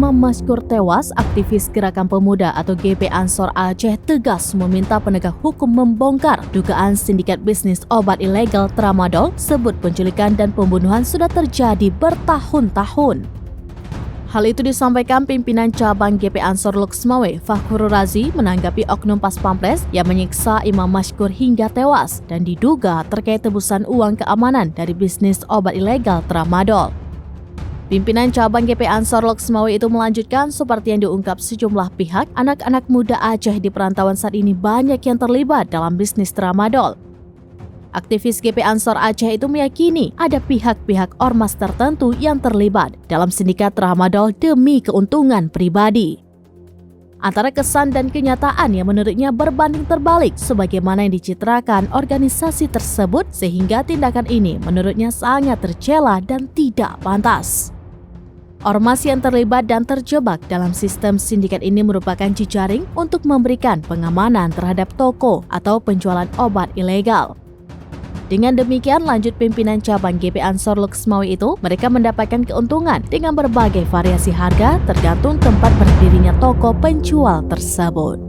Imam Mashkur tewas, aktivis Gerakan Pemuda atau GP Ansor Aceh tegas meminta penegak hukum membongkar dugaan sindikat bisnis obat ilegal tramadol, sebut penculikan dan pembunuhan sudah terjadi bertahun-tahun. Hal itu disampaikan pimpinan cabang GP Ansor Luxmawe, Fakhrul Razi, menanggapi oknum Pas Pampres yang menyiksa Imam Mashkur hingga tewas dan diduga terkait tebusan uang keamanan dari bisnis obat ilegal tramadol. Pimpinan cabang GP Ansor Luxmawe itu melanjutkan, seperti yang diungkap sejumlah pihak, anak-anak muda Aceh di perantauan saat ini banyak yang terlibat dalam bisnis tramadol. Aktivis GP Ansor Aceh itu meyakini ada pihak-pihak ormas tertentu yang terlibat dalam sindikat tramadol demi keuntungan pribadi. Antara kesan dan kenyataan yang menurutnya berbanding terbalik sebagaimana yang dicitrakan organisasi tersebut, sehingga tindakan ini menurutnya sangat tercela dan tidak pantas. Ormas yang terlibat dan terjebak dalam sistem sindikat ini merupakan jejaring untuk memberikan pengamanan terhadap toko atau penjualan obat ilegal. Dengan demikian, lanjut pimpinan cabang GP Ansor Luxmawe itu, mereka mendapatkan keuntungan dengan berbagai variasi harga tergantung tempat berdirinya toko penjual tersebut.